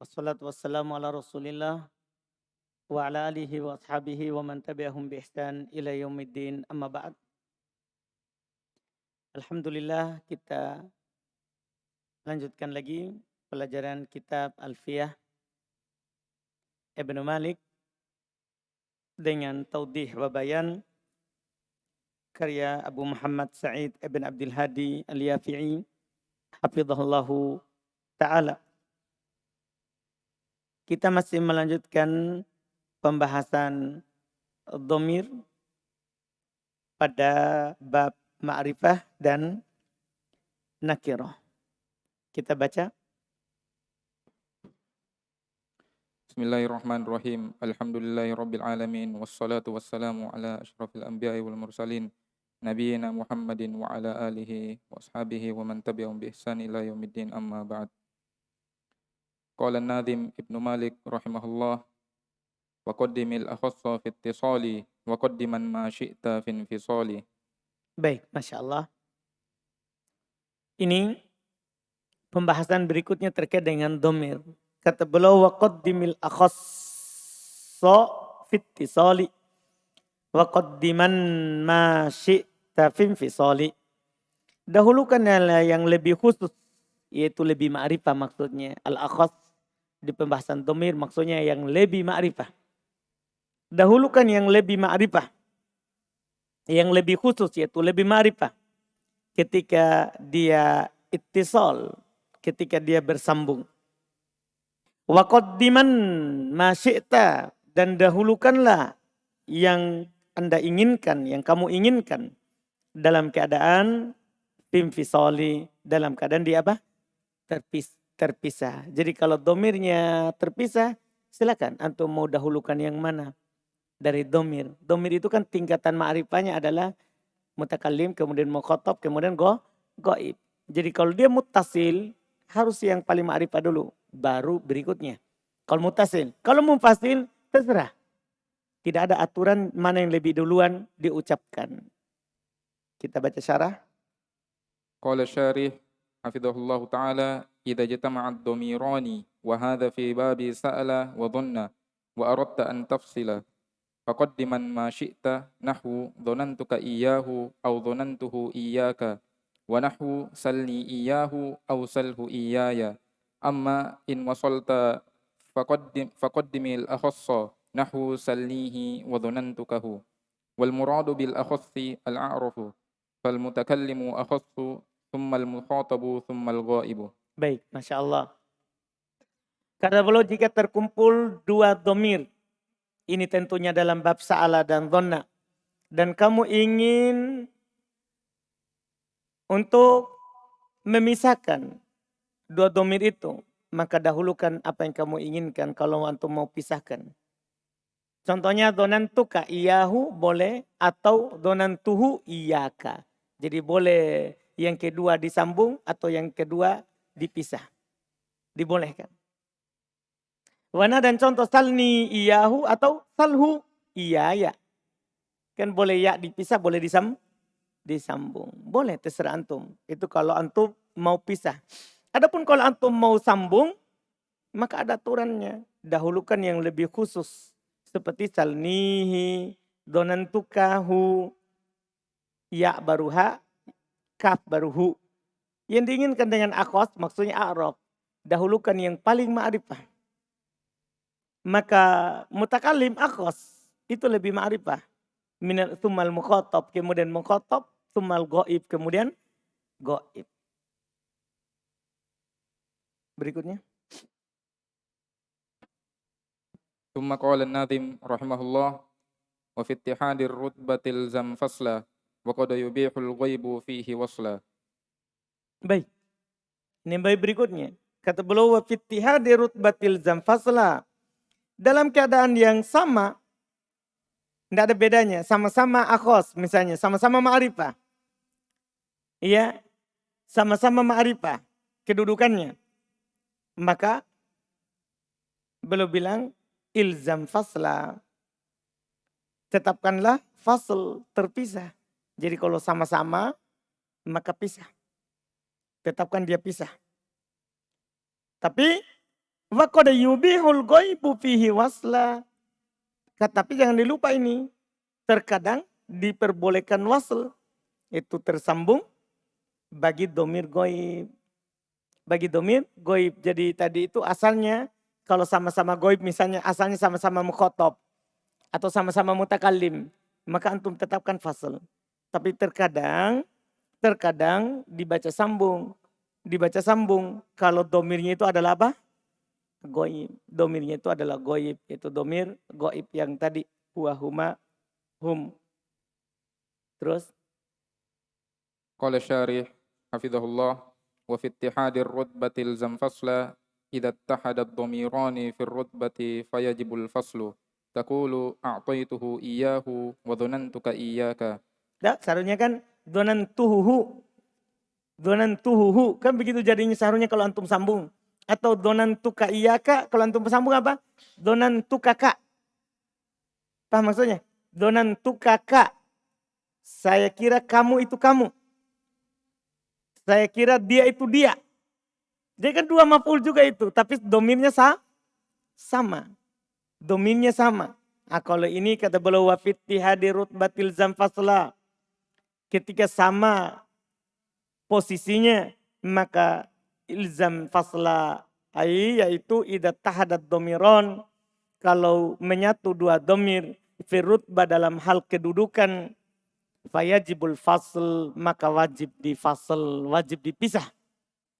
Wassalatu wassalamu ala Rasulillah wa ala alihi wa ashabihi wa man tabi'ahum bi ihsan ila yaumiddin amma ba'd. Alhamdulillah kita lanjutkan lagi pelajaran kitab Alfiyah Ibnu Malik dengan taudih wa bayan karya Abu Muhammad Sa'id ibn Abdul Hadi Al-Yafi'i hafizahullahu ta'ala. Kita masih melanjutkan pembahasan dhamir pada bab ma'rifah dan nakirah. Kita baca. Bismillahirrahmanirrahim. Alhamdulillahirabbil alamin wassalatu wassalamu ala asyrafil anbiya'i wal mursalin nabiyina Muhammadin wa ala alihi wa ashabihi wa man tabi'ahum bi ihsan ila yaumiddin amma ba'd. Qala an-nadhim Ibnu Malik rahimahullah wa qaddimil akhassa fi ittisali wa qaddiman ma syi'ta fi infisali. Baik, Masya Allah. Ini pembahasan berikutnya terkait dengan dhamir. Kata beliau wa qaddimil akhassa fi ittisali wa qaddiman ma syi'ta fi infisali. Dahulukan yang lebih khusus, yaitu lebih ma'rifah maksudnya. Al-akhas di pembahasan dhamir maksudnya yang lebih ma'rifah. Dahulukan yang lebih ma'rifah. Yang lebih khusus yaitu lebih ma'rifah. Ketika dia ittisal, ketika dia bersambung. Wa qaddiman ma syi'ta, dan dahulukanlah yang Anda inginkan, yang kamu inginkan dalam keadaan infisali, dalam keadaan dia apa? Terpisah. Jadi kalau domirnya terpisah, silakan antum mau dahulukan yang mana dari domir. Domir itu kan tingkatan ma'rifahnya adalah mutakallim, kemudian mukhatab, kemudian goib. Jadi kalau dia muttasil, harus yang paling ma'rifah dulu, baru berikutnya. Kalau muttasil, kalau munfasil, terserah. Tidak ada aturan mana yang lebih duluan diucapkan. Kita baca syarah. Qala syarih hafizahullahu ta'ala idza jatama'ad dhamirani wa hadha fi babi sa'ala wa dhanna wa aradta an tafsila faqaddiman ma syi'ta nahwu dhanantuka iyyahu aw dhanantuhu iyyaka wa nahwu salni iyyahu aw salhu iyyaya amma in wasalta faqaddimil akhassa nahwu salnihi wa dhanantukahu wal muradu bil akhassi al a'rafu fal mutakallimu akhassu thumma al mukhatabu thumma al ghaibu. Baik, Masya Allah. Kata beliau jika terkumpul dua dhamir, ini tentunya dalam bab sa'ala dan dhanna, dan kamu ingin untuk memisahkan dua dhamir itu, maka dahulukan apa yang kamu inginkan kalau antum mau pisahkan. Contohnya dhanantuka iyahu boleh, atau dhanantuhu iyaka. Jadi boleh yang kedua disambung atau yang kedua dipisah. Dibolehkan. Wana dan contoh salni iyahu atau salhu iyaya. Kan boleh ya dipisah, boleh disambung. Boleh, terserah antum. Itu kalau antum mau pisah. Adapun kalau antum mau sambung, maka ada aturannya. Dahulukan yang lebih khusus. Seperti salnihi, donantukahu, ya baru ha, kaf baru hu. Yang diinginkan dengan akhos maksudnya a'rab. Dahulukan yang paling ma'rifah. Maka mutakallim akhos itu lebih ma'rifah. Minal tsummal mukhatab, kemudian mukhatab, tsummal ghaib, kemudian ghaib. Berikutnya. Thumma qala an-nadhim rahimahullah wa fi ittihadir rutbatil zam fasla wa qad yubihul ghaibu fihi wasla. Baik. Ini baik berikutnya. Kata beliau wa fi ittihadi rutbatil zam fasla. Dalam keadaan yang sama, tidak ada bedanya, sama-sama akhos misalnya, sama-sama ma'rifah. Iya, sama-sama ma'rifah kedudukannya. Maka beliau bilang ilzam fasla. Tetapkanlah fasl, terpisah. Jadi kalau sama-sama maka pisah. Tetapkan dia pisah. Tapi Wa qad yubihul ghaibu fihi wasla. Tapi jangan dilupa ini. Terkadang diperbolehkan wasl. Itu tersambung bagi domir goib. Bagi domir goib. Jadi tadi itu asalnya kalau sama-sama goib misalnya asalnya sama-sama mukhotob. Atau sama-sama mutakalim. Maka antum tetapkan fasl. Tapi terkadang dibaca sambung. Dibaca sambung. Kalau domirnya itu adalah apa? Goib. Domirnya itu adalah goib. Itu domir goib yang tadi. Huwa, huma, hum. Terus? قال الشارح حفظه الله وفي اتحاد الرتبة الزم فصلا إذا اتحد الضميران في الرتبة فيجب الفصل تقول أعطيته إياه وظننتك إياك. Nah, seharusnya kan donantuhu. Donantuhu. Kan begitu jadinya seharusnya kalau antum sambung. Atau donantuka iyaka. Kalau antum sambung apa? Donantukaka. Paham maksudnya? Donantukaka. Saya kira kamu itu kamu. Saya kira dia itu dia. Jadi kan dua maf'ul juga itu. Tapi domirnya sama. Domirnya sama. Nah, kalau ini kata beliau wa fittihadi rutbatil zamfasla. Ketika sama posisinya maka ilzam fasla yaitu idza tahadat domiron. Kalau menyatu dua domir fi rutbah dalam hal kedudukan fayajibul fasl maka wajib difasl, wajib dipisah.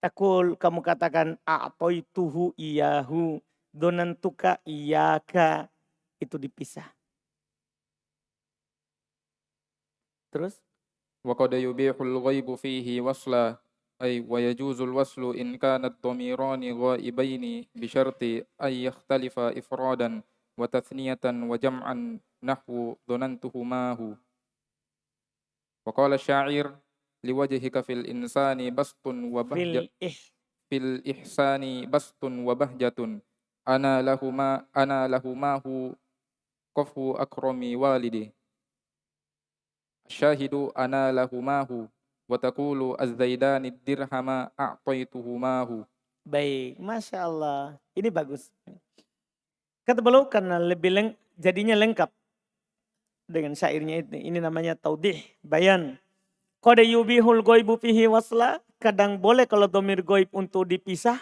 Takul kamu katakan a'toituhu iyahu donantuka iyaka, itu dipisah. Terus وقد يبيح الغيب فيه وصلا أي ويجوز الوصل إن كان الضميران غائبين بشرط أن يختلف إفرادا وتثنية وجمعا نحو ظننتهماه. وقال الشاعر لوجهك في الإنسان بسط وبهجة في الإحسان بسط وبهجة أنا لهماه قفه أكرم والدي. الشاهد أنا لهماه وتقول الزيدان الدرهم أعطيتهماه. Baik, Masya Allah. Ini bagus. Kata beliau karena lebih jadinya lengkap dengan syairnya ini. Ini namanya taudih, bayan. Qad yubihul ghaibu fihi wasla. Kadang boleh kalau domir goib untuk dipisah.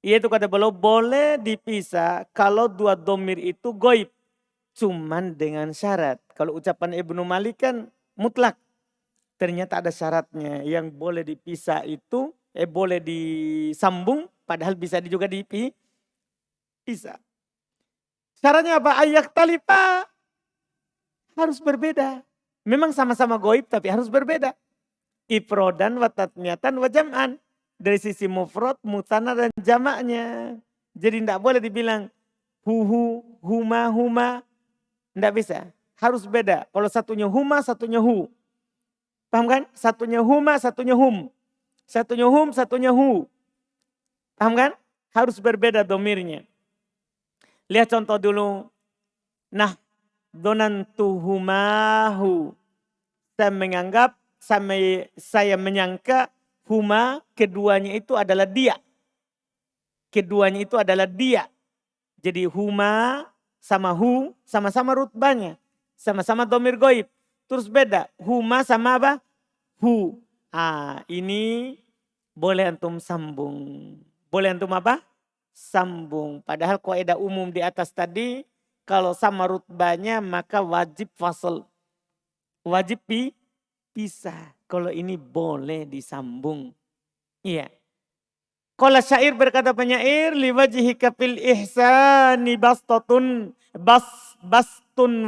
Yaitu kata beliau boleh dipisah kalau dua domir itu goib. Cuman dengan syarat. Kalau ucapan Ibnu Malik kan mutlak. Ternyata ada syaratnya. Yang boleh dipisah itu boleh disambung. Padahal bisa juga dipisah. Syaratnya apa? Ayak talipa harus berbeda. Memang sama-sama goib tapi harus berbeda. Ifrodan wa tatniatan wa jam'an. Dari sisi mufrad, mutana dan jamaknya. Jadi tidak boleh dibilang huhu, huma, huma. Tidak bisa. Harus beda. Kalau satunya huma, satunya hu. Paham kan? Satunya huma, satunya hum. Satunya hum, satunya hu. Paham kan? Harus berbeda domirnya. Lihat contoh dulu. Nah, donantuhumahu. Saya menyangka huma keduanya itu adalah dia. Keduanya itu adalah dia. Jadi huma sama hu sama-sama rutbanya. Sama-sama domir goib. Terus beda. Huma sama apa? Hu. Ini boleh antum sambung. Boleh antum apa? Sambung. Padahal kaidah umum di atas tadi. Kalau sama rutbanya maka wajib fasl. Wajib pisah. Kalau ini boleh disambung. Iya. Kalau syair berkata penyair. Liwajihika fil ihsani bastun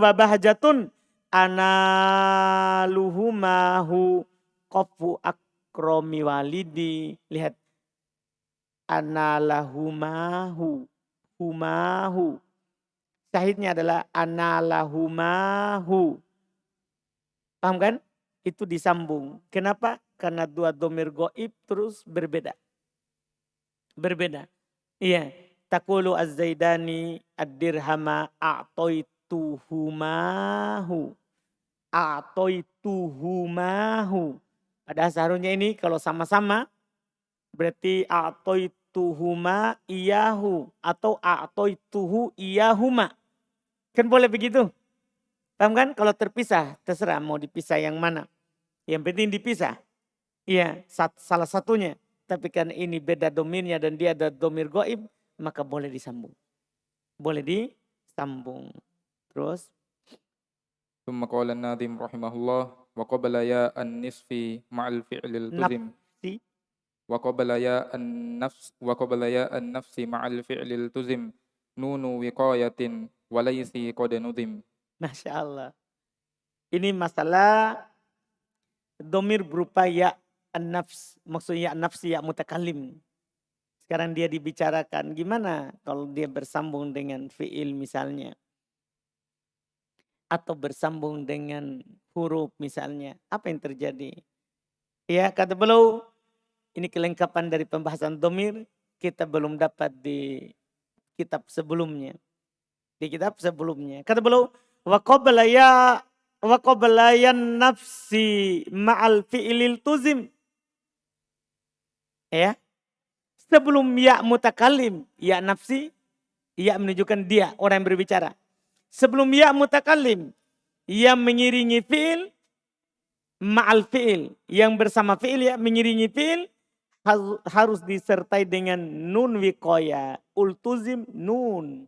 wa bahjatun. Analuhumahu qafu akromi walidi. Lihat. Analahumahu. Humahu. Syahidnya adalah analahumahu. Paham kan? Itu disambung. Kenapa? Karena dua domir goib terus berbeda. Berbeda. Iya. Taqulu az-zaidani ad-dirhama a'toituhumahu. A'toituhumahu. Padahal seharusnya ini kalau sama-sama berarti a'toituhuma iyahu atau a'toituhu iyahuma. Kan boleh begitu. Paham kan? Kalau terpisah, terserah mau dipisah yang mana. Yang penting dipisah. Iya, salah satunya. Tapi kan ini beda domirnya dan dia ada domir goib, maka boleh disambung. Boleh disambung. Terus, ثم قال الناظم رحمه الله وقبل ياء النصف مع الفعل التزم nafsi. وقبل ياء النفس مع الفعل التزم نون وقاية وليس قد نظم. Masya Allah. Ini masalah domir berupa ya an-nafs. Maksudnya ya nafsi ya mutakalim. Sekarang dia dibicarakan gimana kalau dia bersambung dengan fi'il misalnya. Atau bersambung dengan huruf misalnya. Apa yang terjadi? Ya kata beliau, ini kelengkapan dari pembahasan domir. Kita belum dapat di kitab sebelumnya. Di kitab sebelumnya. Kata beliau, wa qabla yan nafsi ma'al fi'ilil tuzim. Ya. Sebelum ya mutakalim, ya nafsi, ya menunjukkan dia, orang yang berbicara. Sebelum ya mutakalim, ya mengiringi fi'il, ma'al fi'il. Yang bersama fi'il ya mengiringi fi'il, harus disertai dengan nun wikoya. Ultuzim nun.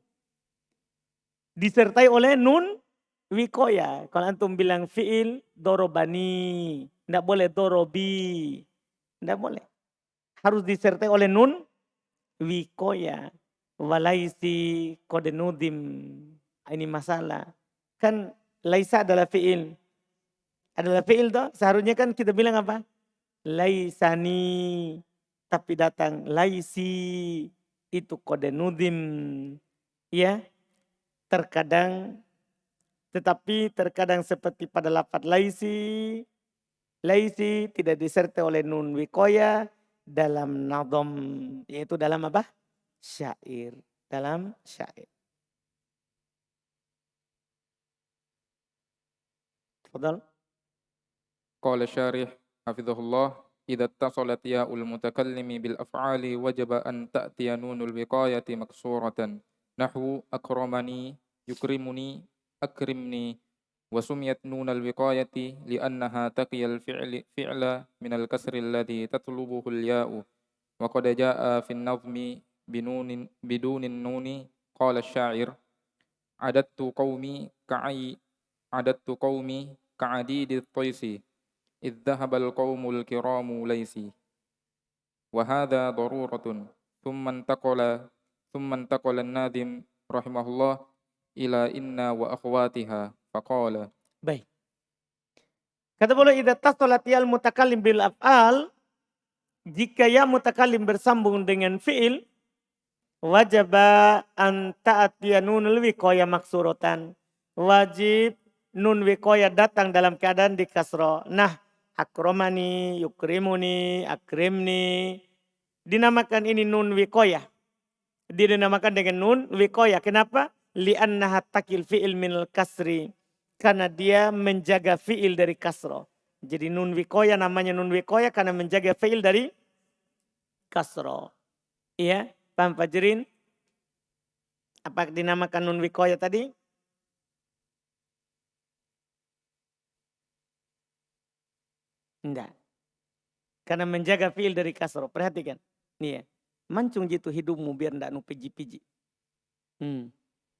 Disertai oleh nun wikoya. Kalau antum bilang fi'il, dorobani. Tidak boleh dorobi. Tidak boleh. Harus disertai oleh nun wikoya. Walaisi kodenudim. Ini masalah. Kan laisa adalah fi'il. Adalah fi'il toh. Seharusnya kan kita bilang apa? Laisani. Tapi datang laisi. Itu kodenudim. Ya. Terkadang. Tetapi terkadang seperti pada lafaz laisi. Laisi tidak disertai oleh nun wikoya. Dalam nadom. Yaitu dalam apa? Syair. Dalam syair. Tafadhal. قال الشارح حفظه الله إذا اتصلت ياء المتكلم بالأفعال وجب أن تأتي نون الوقاية مكسورة نحو أكرمني يكرمني أكرمني وسميت نون الوقاية لأنها تقي فعل من الكسر الذي تطلبه الياء وقد جاء في النظم بدون النون قال الشاعر عددت قومي كعديد الطيس إذ ذهب القوم الكرام ليسي وهذا ضرورة ثم انتقل الناظم رحمه الله إلى إن وأخواتها فقال. Baik. Kata beliau idza tasalat yal mutakallim bil af'al, jika ya mutakallim bersambung dengan fi'il, wajaba an ta'tiya nunul wiqaya maksuratan. Wajib nun wiqaya datang dalam keadaan di kasra. Nah, akromani, yukrimuni, akrimni. Dinamakan ini nun wiqaya. Dinamakan dengan nun wiqaya. Kenapa? Li'annaha takil fi'il minal kasri. Karena dia menjaga fi'il dari kasro. Jadi nun wikoya namanya nun wikoya karena menjaga fi'il dari kasro. Iya, paham Fajrin? Apa dinamakan nun wikoya tadi? Enggak. Karena menjaga fi'il dari kasro. Perhatikan. Iya. Mancung jitu hidungmu biar enggak nu piji-piji.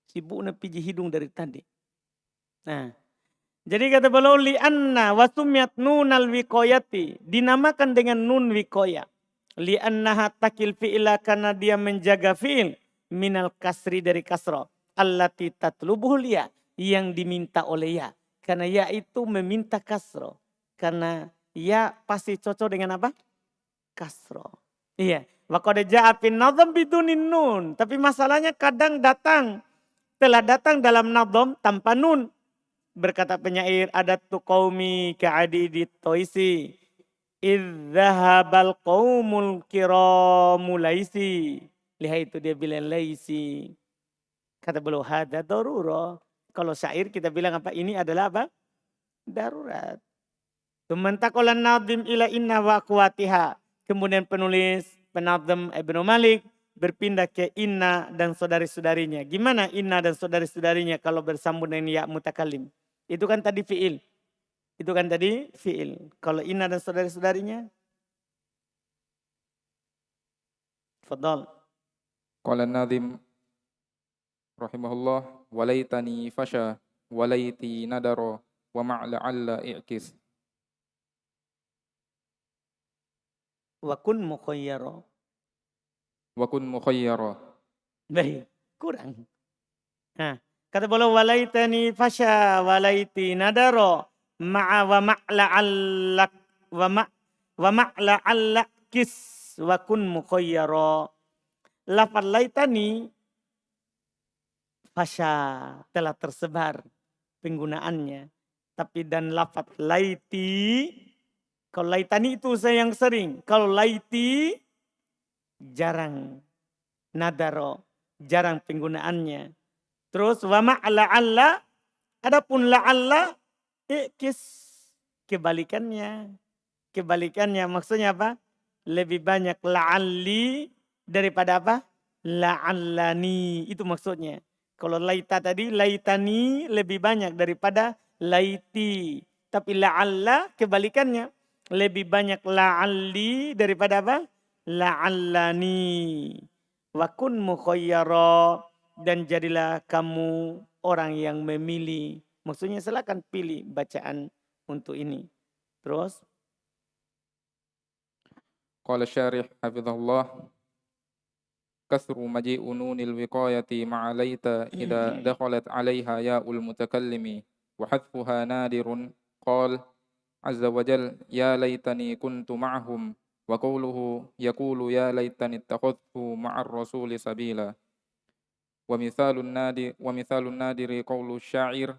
Sibuk na piji hidung dari tadi. Nah, jadi kata beliau li'anna wasumyat nunal wiqayati, dinamakan dengan nun wiqayah. Li'annaha takil fi'ila karena dia menjaga fi'il minal kasri dari kasra. Allati tatlubuhul ya, yang diminta oleh ya. Karena ya itu meminta kasra. Karena ya pasti cocok dengan apa? Kasra. Iya. Wa qad ja'a fin nadham bidunin nun. Tapi masalahnya kadang telah datang dalam nadham tanpa nun. Berkata penyair adattu qaumi ka'adidit toisi idzahabal qaumul kiramu laisi. Lihat itu dia bilang laisi. Kata beliau hada darurah. Kalau syair kita bilang apa? Ini adalah apa? Darurat. Tumantaqalan nadim ila inna wa akhwatiha. Kemudian penulis penazam Ibnu Malik berpindah ke inna dan saudari-saudarinya. Gimana inna dan saudari-saudarinya kalau bersambung dengan ya mutakalim? Itu kan tadi fi'il. Itu kan tadi fi'il. Kalau inna dan saudari-saudarinya? Fadal. Qala an-nadhim rahimahullah walaitani fasha walaiti nadara wa ma'la'alla i'kis. Wa kun mukhayyara. Wa kun mukhayyara. Baik, kurang. Nah, kata beliau walaitani fasha walaiti nadara ma'a wa ma'la'allak wa ma'la'allak kis wa kun mukhayyara. Lafaz laitani fasha telah tersebar penggunaannya. Tapi dan lafaz laiti, kalau laitani itu saya yang sering. Kalau laiti jarang. Nadaro jarang penggunaannya. Terus wa ma'la'alla, adapun la'alla ikis kebalikannya. Kebalikannya maksudnya apa? Lebih banyak la'alli daripada apa? La'allani. Itu maksudnya. Kalau laita tadi, laitani lebih banyak daripada laiti. Tapi la'alla kebalikannya. Lebih banyak la'alli daripada apa? La'allani. Wa kun mukhayyara. Dan jadilah kamu orang yang memilih. Maksudnya silakan pilih bacaan untuk ini. Terus. Qala syarih hafizahullah kasru maji'u nunil wiqayati ma'a laita idza dakhalat 'alaiha ya'ul mutakallimi wa hadfuha nadirun qala azza wa jal ya laitani kuntu ma'hum wa qawluhu yaqulu ya laitani ittakhadhtu ma'ar rasuli sabila wa mithalun nadiri qawlu sya'ir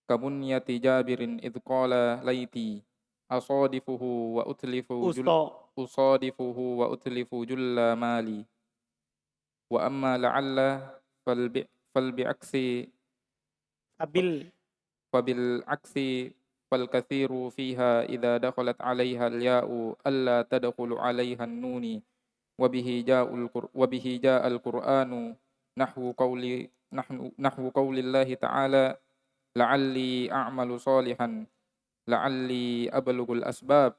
kabunyati jabirin idh qala laiti asadifuhu wa utlifu julla mali wa amma la'alla fabil aksi fal kathiru fiha idza dakhalat 'alaiha al-ya'u alla tadkhulu 'alaiha an-nuni wa bihi ja'al qur'anu nahwu qawlillahi ta'ala la'alli a'malu salihan la'alli ablughul asbab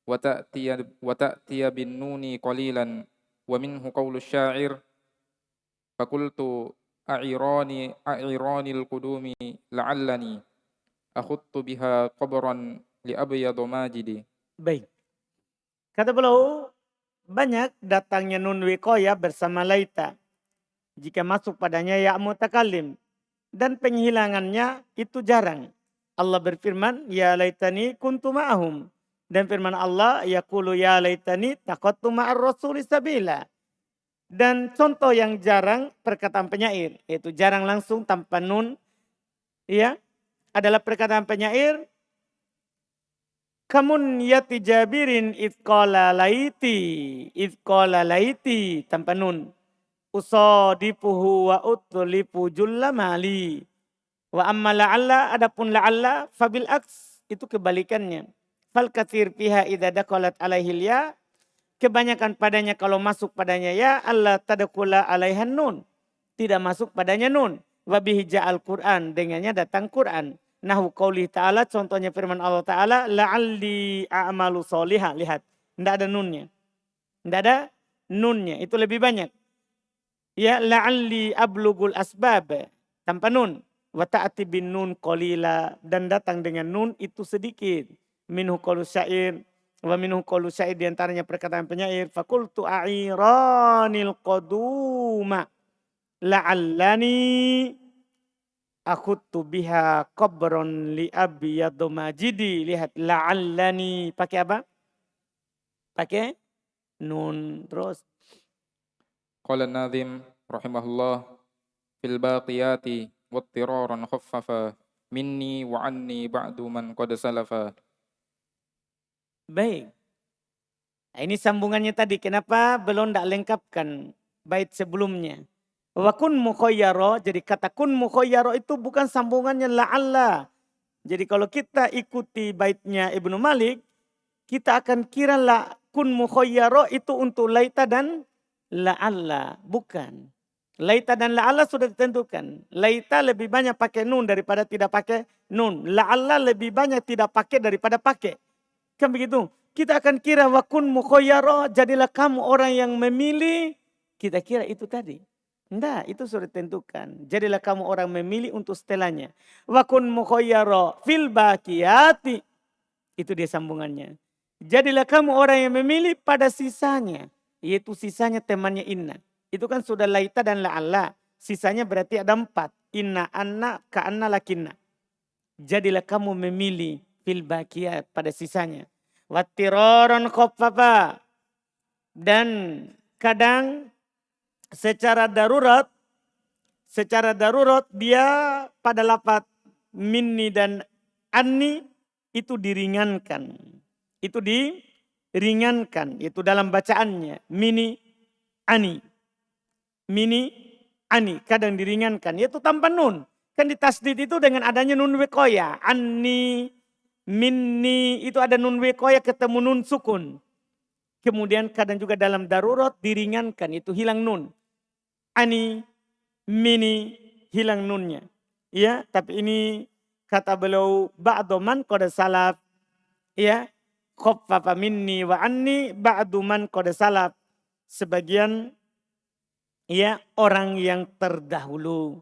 wa ta'tiya bin nuni qalilan wa minhu qawlu sya'ir fakultu a'iranil qudumi la'allani akhuttu biha qabran li abyad majidi. Baik. Kata beliau banyak datangnya nun wiqayah bersama laita jika masuk padanya ya mutakallim, dan penghilangannya itu jarang. Allah berfirman ya laitani kuntu ma'ahum, dan firman Allah yaqulu ya laitani taqattu ma'ar rasuli sabila. Dan contoh yang jarang perkataan penyair, yaitu jarang langsung tanpa nun, ya, adalah perkataan penyair kamun yati jabirin idh qala laiti tanpa nun. Usadifuhu wa utlifu julla mali. Wa amma la'alla, adapun la'alla fabil aks, itu kebalikannya. Fal katsir fiha idza dakhalat alaihil ya, kebanyakan padanya kalau masuk padanya ya Allah tadkhula alaihan nun, tidak masuk padanya nun. Wa bihi ja'al Qur'an, dengannya datang Quran. Nahu qauli ta'ala, contohnya firman Allah Ta'ala la'alli a'malu sholiha, lihat tidak ada nunnya. Tidak ada nunnya, itu lebih banyak. Ya la'alli ablughul asbab tanpa nun, wa ta'ti bin nun qalila, dan datang dengan nun itu sedikit. Minhu qaulu syair wa minhu qaulu syair, di antaranya perkataan penyair faqultu a'iranil qaduma la'allani akhuttu biha qabron li abyad majidi. Lihat la'allani pakai apa? Pakai nun. Terus Qala an-nadhim rahimahullah fil baqiyati wattiraran khaffafa minni wa anni ba'du man qad salafa. baik. Nah, ini sambungannya tadi. Kenapa belum tidak lengkapkan bait sebelumnya? Wa kun mukhayyara. Jadi kata kun mukhayyara itu bukan sambungannya la'alla. Jadi kalau kita ikuti baitnya Ibnu Malik, kita akan kira kun mukhayyaro itu untuk laita dan la'alla. Bukan. Laita dan la'alla sudah ditentukan. Laita lebih banyak pakai nun daripada tidak pakai nun. La'alla lebih banyak tidak pakai daripada pakai. Kan begitu. Kita akan kira wa kun mukhayyaro, jadilah kamu orang yang memilih. Kita kira itu tadi. Enggak, itu sudah ditentukan. Jadilah kamu orang memilih untuk setelahnya. Wa kun mukhayyaro fil baqiyati. Itu dia sambungannya. Jadilah kamu orang yang memilih pada sisanya. Yaitu sisanya temannya inna. Itu kan sudah laita dan la'alla. Sisanya berarti ada 4. Inna, anna, ka'anna, lakinna. Jadilah kamu memilih fil baqiyat pada sisanya. Wattiraran khaffafa. Dan kadang secara darurat dia pada lafaz minni dan anni itu diringankan. Itu diringankan. Itu dalam bacaannya. Mini, ani. Mini, ani. Kadang diringankan. Yaitu tanpa nun. Kan di tasdid itu dengan adanya nun wekoya. Anni, minni. Itu ada nun wekoya ketemu nun sukun. Kemudian kadang juga dalam darurat diringankan. Itu hilang nun. Ani, mini, hilang nunnya. Ya, tapi ini kata beliau ba'du man qad salaf. Ya, khaffafa minni wa anni ba'du man qad salaf. Sebagian ya orang yang terdahulu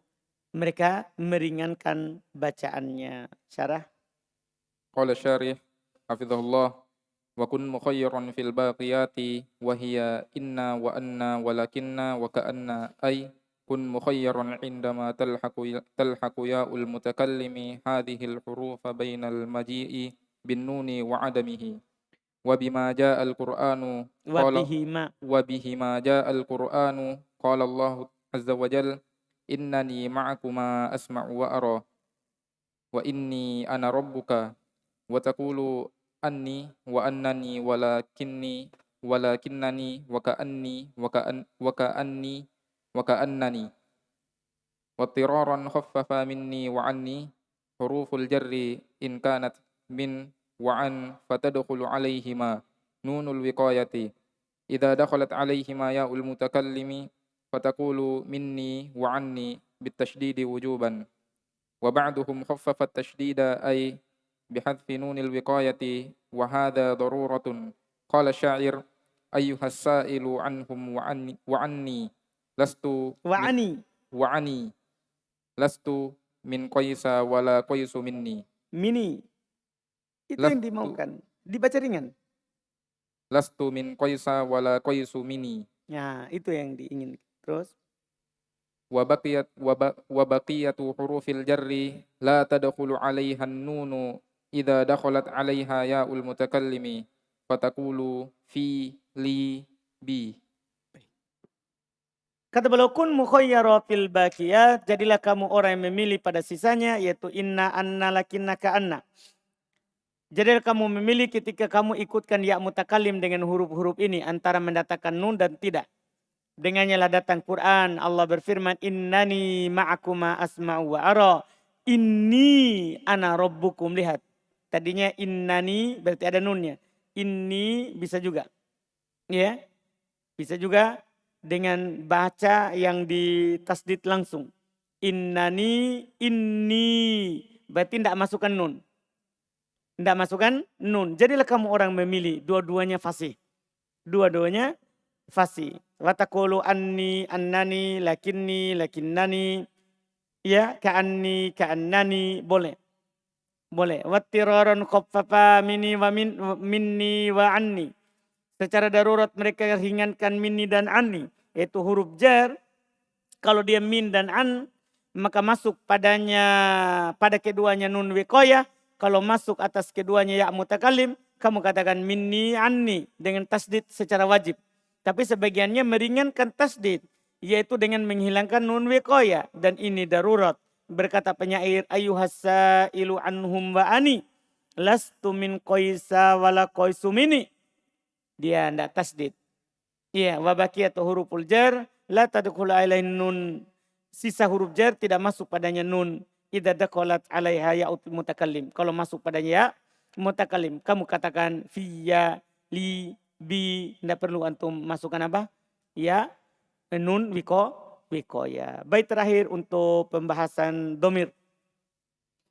mereka meringankan bacaannya. Syarah. Qala syarih hafizahullah wa kun mukhayyaran fil baqiyati wa hiya inna wa anna walakinna wa ka'anna ay kun mukhayyaran indama talhaqu ya'ul mutakallimi hadhihi al-hurufa bainal maji'i bin nuni wa adamihi wa bima jaa al-Qur'anu wa bihima jaa al-Qur'anu qala Allah azza wa jalla innani ma'akuma asma'u wa ara wa inni ana rabbuka wa taqulu anni wa annani walakinnani wa ka'anni wa ka'annani wa tiraran khaffafa minni wa anni huruful jarri in kanat min wa an fatadkhulu alaihima nunul wiqayati idza dakhalat alaihima ya'ul mutakallimi fataqulu minni wa anni bitashdidi wujuban wa ba'duhum khaffafa at-tashdida ay bihadfi nunil wiqayati wa hadha daruratun qala sya'ir ayyuhas sa'ilu anhum wa anni lastu min qaisa wala qaisu minni. Mini. Itu yang dimaukan. Dibaca ringan. Lastu min qaisa wala qaisu minni. Ya, itu yang diingin. Terus wa baqiyatu hurufil jarri la tadkhulu 'alaiha an-nunu idza dakhalat 'alaiha ya'ul mutakallimi fataqulu fi li bi. Kata beliau kun mukhayyara fil baqiyat, jadilah kamu orang yang memilih pada sisanya yaitu inna, anna, lakinna, ka'anna. Jadilah kamu memilih ketika kamu ikutkan ya mutakallim dengan huruf-huruf ini antara mendatangkan nun dan tidak. Dengannya lah datang Quran. Allah berfirman innani ma'akuma asma'u wa ara. Inni ana rabbukum. Lihat. Tadinya innani berarti ada nunnya. Inni bisa juga. Ya. Bisa juga dengan baca yang ditasdid langsung. Innani, inni. Berarti tidak masukkan nun. Tidak masukkan nun. Jadilah kamu orang memilih. Dua-duanya fasih. Dua-duanya fasih. Watakulu anni, annani, lakinni, lakinnani. Ya, ka'anni, ka'annani. Boleh. Boleh. Wattiraran khaffafa minni wa anni. Secara darurat mereka ringankan minni dan anni. Yaitu huruf jar. Kalau dia min dan an. Maka masuk pada keduanya nun wiqayah. Kalau masuk atas keduanya ya mutakallim. Kamu katakan minni anni. Dengan tasdid secara wajib. Tapi sebagiannya meringankan tasdid. Yaitu dengan menghilangkan nun wiqayah. Dan ini darurat. Berkata penyair ayyuhas sa'ilu anhum wa ani. Lastu min qaisa wala qaisu minni. Dia tidak tasdid. Iya, wa baqiyatu huruful jar la tadkhulu alaihi nun. Sisa huruf jar tidak masuk padanya nun. Idza dakhalat alaiha ya mutakallim. Kalau masuk padanya ya mutakallim, kamu katakan fiya li bi, tidak perlu antum masukkan apa? Ya, nun wikoya. Baik, terakhir untuk pembahasan domir.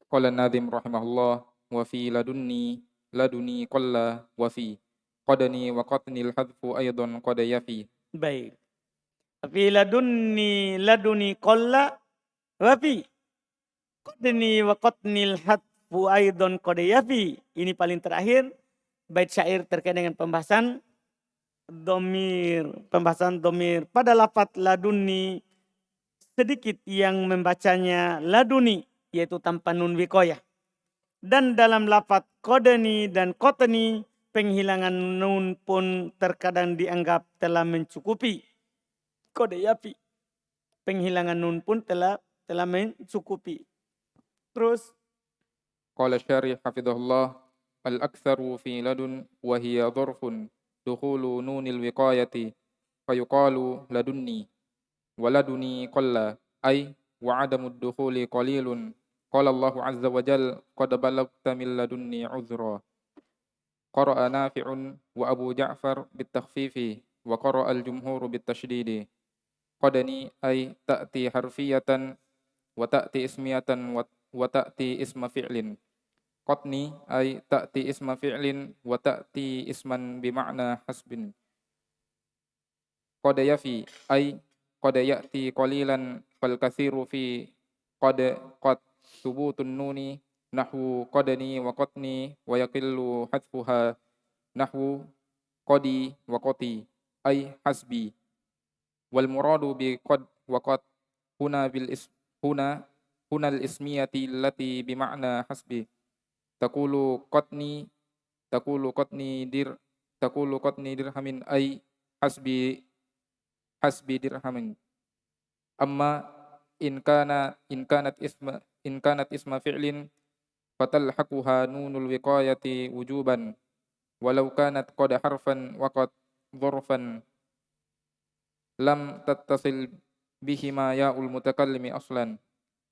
Qala an-nadhim rahimahullah wa fi laduni qalla wa fi qadani wa qatnil hadfu aydan qad yafi. Baik. Fi laduni kolla wafi. Qadni wa qatnil hatfu aidon qad yafi. Ini paling terakhir bait syair terkait dengan pembahasan domir. Pembahasan domir. Pada lafaz laduni sedikit yang membacanya laduni, yaitu tanpa nun wikoyah. Dan dalam lafaz kodeni dan koteni, penghilangan nun pun terkadang dianggap telah mencukupi. Kode yapi. Penghilangan nun pun telah mencukupi. Terus Qala syarih hafidhahullah al-aktsaru fi ladun wa hiya dhurfun dukhulu nunil wiqayati fayuqalu ladunni wa laduni qalla ay wa adamud dukhuli qalilun. Qala Allah azza wa jal qad balagta min ladunni uzra. Qara'a Nafi'un wa Abu Ja'far bitakhfifi wa qara'a al-jumhur bitasydidi. Qadani ay ta'ti harfiyatan wa ta'ti ismiyatan wa ta'ti isma fi'lin. Qatni ay ta'ti isma fi'lin wa ta'ti isman bima'na hasbin. Qad yafi ay qad ya'ti qalilan fal kathiru fi qad thubutun nuni nahwu qadani wa qatni wa yaqillu hadfuha nahwu qadi wa qati ay hasbi. Wal muradu bi qad wa qad huna bil is huna al ismiyati allati bima'na hasbi. Taqulu qatni dirhamin ay hasbi dirhamin. Amma in kanat isma fi'lin fatalhaquha nunul wiqayati wujuban walau kanat qad harfan wa qad dhurfan lam tattasil bihima ya'ul mutakallimi aslan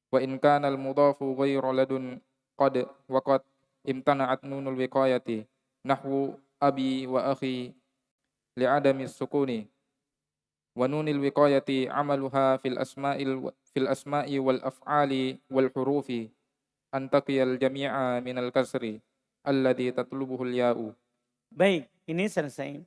wa in kana al mudafu ghayra ladun qad wa qad imtana'at nunul wiqayati nahwu abi wa akhi li'adami sukuni wa nunil wiqayati amaluha fil asma'i wal af'ali wal hurufi antaqiyal jami'a minal kasri alladhi tatlubuhul ya'u. baik, ini selesai.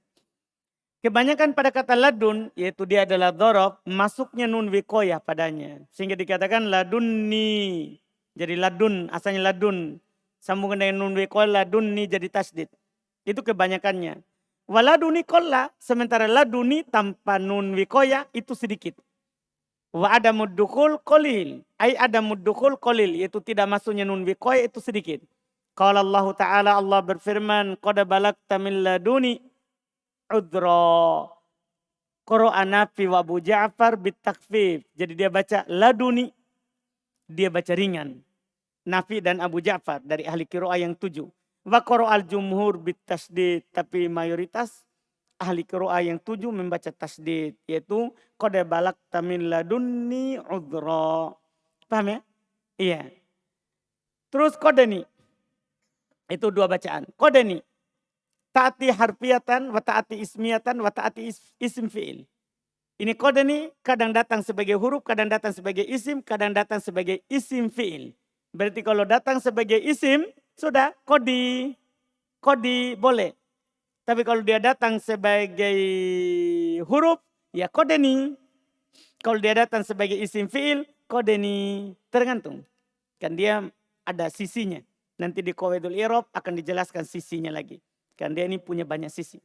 Kebanyakan pada kata ladun, yaitu dia adalah dhorob, masuknya nun wikoyah padanya. Sehingga dikatakan ladunni. Jadi ladun, asalnya ladun. Sambungan dengan nun wikoyah ladunni jadi tasdid. Itu kebanyakannya. Waladuni kolla, sementara laduni tanpa nun wikoyah itu sedikit. Wa adamud dukhul qalil. Ay adamud dukhul qalil, yaitu tidak masuknya nun wikoyah itu sedikit. Qala Allah Ta'ala, Allah berfirman, qad balagta min laduni udra. Qara'a Nafi wa Abu Ja'far bitakfif. Jadi dia baca laduni. Dia baca ringan. Nafi dan Abu Ja'far dari ahli qiraah yang 7. Wa qara'al jumhur bitasdid. Tapi mayoritas ahli qiraah yang 7 membaca tasdid. Yaitu qad balagta min ladunni udra. Paham ya? Iya. Terus qadani. Itu dua bacaan. Qadani. Ta'ati harfiyatan, wa ta'ati ismiyatan, wa ta'ati isim fi'il. Ini kode nih kadang datang sebagai huruf, kadang datang sebagai isim, kadang datang sebagai isim fi'il. Berarti kalau datang sebagai isim, sudah kodi. Kodi boleh. Tapi kalau dia datang sebagai huruf, ya kode nih. Kalau dia datang sebagai isim fi'il, kode nih. Tergantung. Kan dia ada sisinya. Nanti di Qawaidul I'rab akan dijelaskan sisinya lagi. Kan dia ini punya banyak sisi.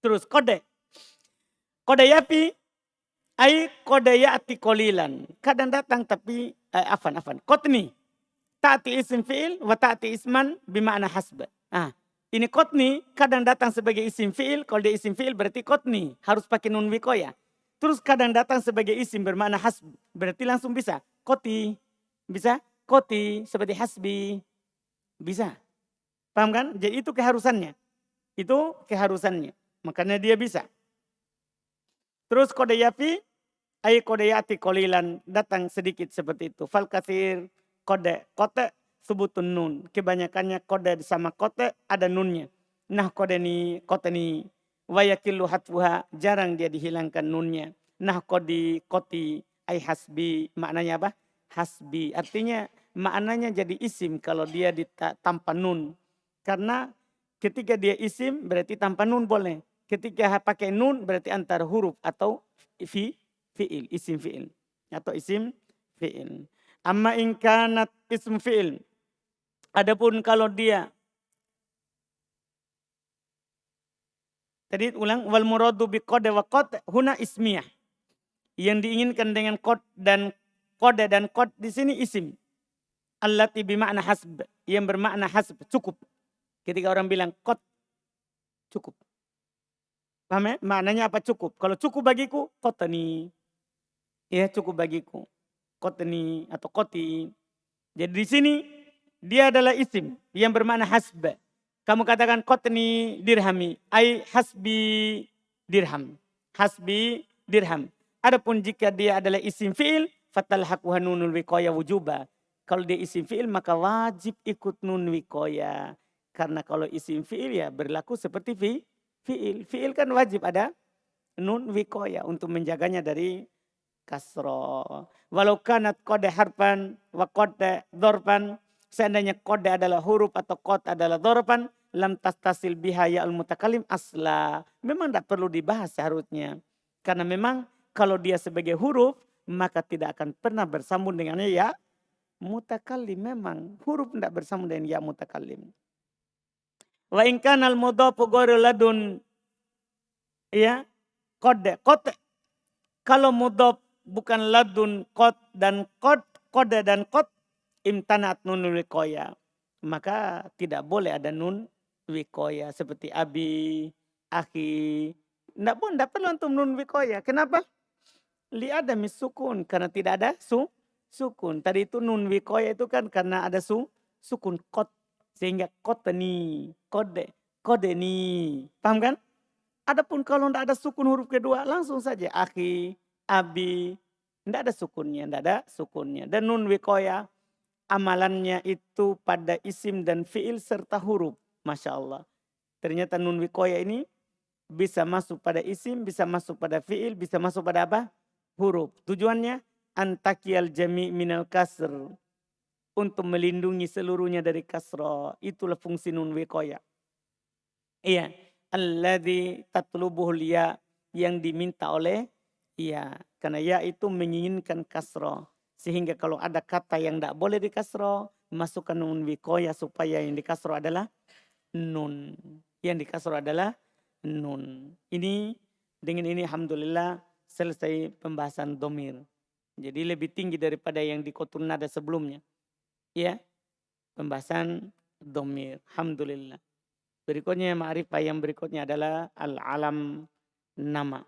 Terus kode. Kode yafi. Ay kode ya'ti qalilan. Kadang datang tapi afan. Qatni. Ta'ti isim fi'il wa ta'ti isman bima'na hasba. Ini qatni kadang datang sebagai isim fi'il. Kalau dia isim fi'il berarti qatni. Harus pakai nun wikoya. Terus kadang datang sebagai isim bermakna hasb. Berarti langsung bisa. Qati. Bisa. Qati seperti hasbi. Bisa. Paham kan? Jadi itu keharusannya. Itu keharusannya. Makanya dia bisa. Terus kode yafi. Ay kode yati qalilan. Datang sedikit seperti itu. Fal kathir kode. Kote sebutun nun. Kebanyakannya kode sama kote ada nunnya. Nah kotani wa yakillu hatfuha, jarang dia dihilangkan nunnya. Nah koti ay hasbi, maknanya apa? Hasbi, artinya maknanya jadi isim kalau dia tanpa nun. Karena ketika dia isim berarti tanpa nun boleh. Ketika pakai nun berarti antara huruf atau fi'il, isim fi'il. Atau isim fi'il. Amma in kanat ism fi'il. Adapun kalau dia, tadi ulang, wal muradu bi qad wa qad huna ismiyah. Yang diinginkan dengan qad dan qad di sini isim. Allati bimakna hasb, yang bermakna hasb, cukup. Ketika orang bilang qad, cukup. Paham ya? Maknanya apa cukup? Kalau cukup bagiku, qatani. Ya, cukup bagiku. Qatani atau qati. Jadi di sini dia adalah isim yang bermakna hasb. Kamu katakan qatni dirhami, ay hasbi dirham. Hasbi dirham. Adapun jika dia adalah isim fi'il, fatalhaquha nunul wiqaya wujuba. Kalau dia isim fi'il maka wajib ikut nun wiqaya. Karena kalau isim fi'il ya berlaku seperti fi'il. Fi'il kan wajib ada nun wiqaya untuk menjaganya dari kasro. Walau kanat kode harpan wa kode dorpan. Seandainya kode adalah huruf atau kode adalah dorpan. Lam tastasil bihaya al mutakalim asla. Memang tidak perlu dibahas seharusnya. Karena memang kalau dia sebagai huruf maka tidak akan pernah bersambung dengannya ya mutakalim. Memang huruf tidak bersambung dengan ya mutakalim. Wa in kanal mudhafu ghairu ladun, ya kode. Kalau mudhaf bukan ladun kode dan qad imtanat nunul wiqaya. Maka tidak boleh ada nun wiqaya seperti abi, akhi. Tidak perlu untuk nun wiqaya. Kenapa? Li ada sukun, karena tidak ada sukun. Tadi itu nun wiqaya itu kan karena ada sukun qad. Sehingga qatni, kodeni. Paham kan? Adapun kalau tidak ada sukun huruf kedua langsung saja akhi, abi, tidak ada sukunnya. Dan nun wiqaya amalannya itu pada isim dan fiil serta huruf. Masya Allah. Ternyata nun wiqaya ini bisa masuk pada isim, bisa masuk pada fiil, bisa masuk pada apa? Huruf. Tujuannya antakiyal jami' minal kasr. Untuk melindungi seluruhnya dari kasrah. Itulah fungsi nun wiqaya. Iya. Alladzi tatlubuhul ya, yang diminta oleh ya. Karena ya itu menginginkan kasrah. Sehingga kalau ada kata yang tidak boleh dikasrah, masukkan nun wiqaya supaya yang dikasrah adalah nun. Yang dikasrah adalah nun. Dengan ini alhamdulillah selesai pembahasan domir. Jadi lebih tinggi daripada yang di qotun nada sebelumnya. Ya, pembahasan domir. Alhamdulillah. Berikutnya ma'rifah yang berikutnya adalah al-alam, nama.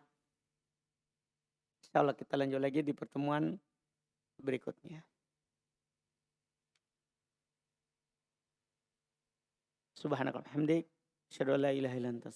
Insyaallah kita lanjut lagi di pertemuan berikutnya. Subhanakallahumma hamdik, asyhadu an la ilaha illa anta